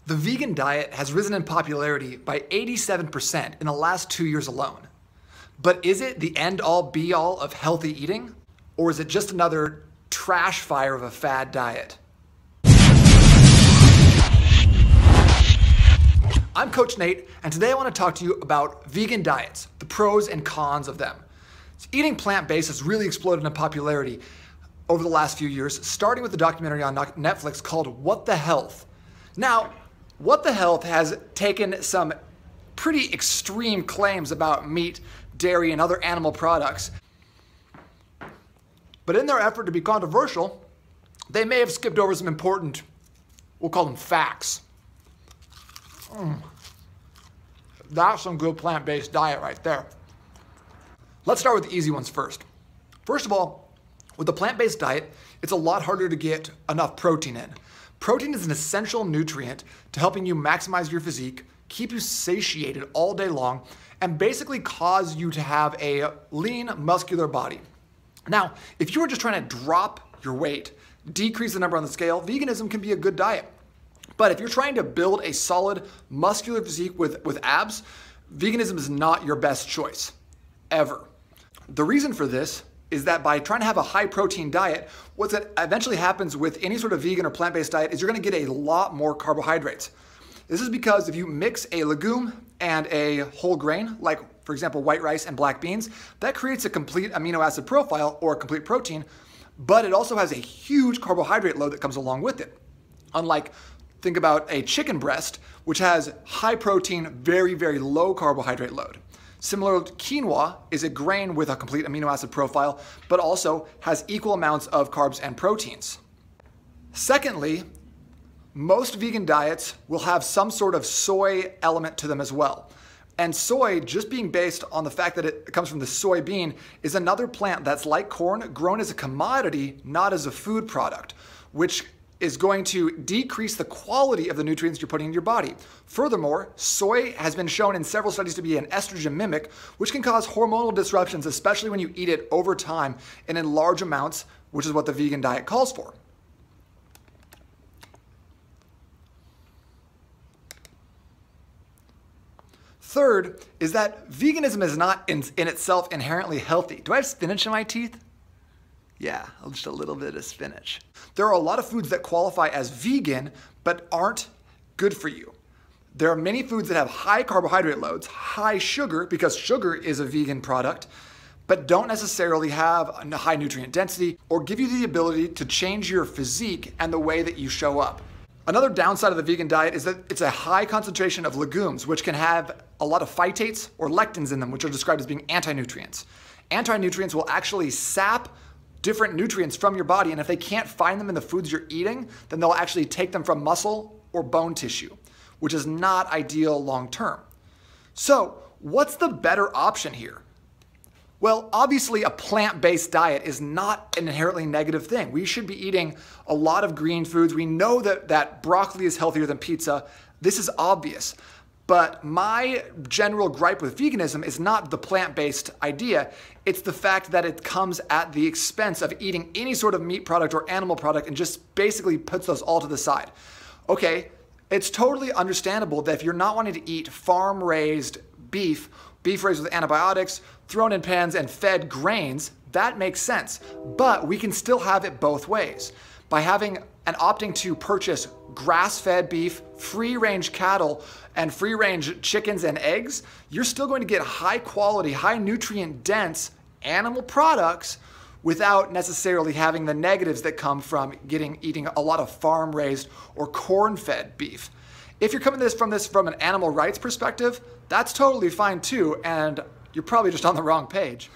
The vegan diet has risen in popularity by 87% in the last 2 years alone. But is it the end-all be-all of healthy eating? Or is it just another trash fire of a fad diet? I'm Coach Nate, and today I want to talk to you about vegan diets, the pros and cons of them. So eating plant-based has really exploded in popularity over the last few years, starting with the documentary on Netflix called What the Health. Now, What the Health has taken some pretty extreme claims about meat, dairy, and other animal products. But in their effort to be controversial, they may have skipped over some important, we'll call them facts. That's some good plant-based diet right there. Let's start with the easy ones first. First of all, with the plant-based diet, it's a lot harder to get enough protein in. Protein is an essential nutrient to helping you maximize your physique, keep you satiated all day long, and basically cause you to have a lean, muscular body. Now, if you are just trying to drop your weight, decrease the number on the scale, veganism can be a good diet. But if you're trying to build a solid, muscular physique with abs, veganism is not your best choice, ever. The reason for this is that by trying to have a high protein diet, what eventually happens with any sort of vegan or plant-based diet is you're gonna get a lot more carbohydrates. This is because if you mix a legume and a whole grain, like for example, white rice and black beans, that creates a complete amino acid profile or a complete protein, but it also has a huge carbohydrate load that comes along with it. Unlike, think about a chicken breast, which has high protein, very, very low carbohydrate load. Similar, quinoa is a grain with a complete amino acid profile, but also has equal amounts of carbs and proteins. Secondly, most vegan diets will have some sort of soy element to them as well. And soy, just being based on the fact that it comes from the soybean, is another plant that's like corn, grown as a commodity, not as a food product, which is going to decrease the quality of the nutrients you're putting in your body. Furthermore, soy has been shown in several studies to be an estrogen mimic, which can cause hormonal disruptions, especially when you eat it over time and in large amounts, which is what the vegan diet calls for. Third is that veganism is not in itself inherently healthy. Do I have spinach in my teeth? Yeah, just a little bit of spinach. There are a lot of foods that qualify as vegan, but aren't good for you. There are many foods that have high carbohydrate loads, high sugar, because sugar is a vegan product, but don't necessarily have a high nutrient density or give you the ability to change your physique and the way that you show up. Another downside of the vegan diet is that it's a high concentration of legumes, which can have a lot of phytates or lectins in them, which are described as being anti-nutrients. Anti-nutrients will actually sap different nutrients from your body, and if they can't find them in the foods you're eating, then they'll actually take them from muscle or bone tissue, which is not ideal long term. So, what's the better option here? Well, obviously a plant-based diet is not an inherently negative thing. We should be eating a lot of green foods. We know that broccoli is healthier than pizza. This is obvious. But my general gripe with veganism is not the plant-based idea. It's the fact that it comes at the expense of eating any sort of meat product or animal product and just basically puts those all to the side. Okay, it's totally understandable that if you're not wanting to eat farm-raised beef raised with antibiotics, thrown in pens and fed grains, that makes sense. But we can still have it both ways. By having and opting to purchase grass-fed beef, free-range cattle, and free-range chickens and eggs, you're still going to get high-quality, high nutrient-dense animal products without necessarily having the negatives that come from eating a lot of farm-raised or corn-fed beef. If you're coming from this from an animal rights perspective, that's totally fine too, and you're probably just on the wrong page.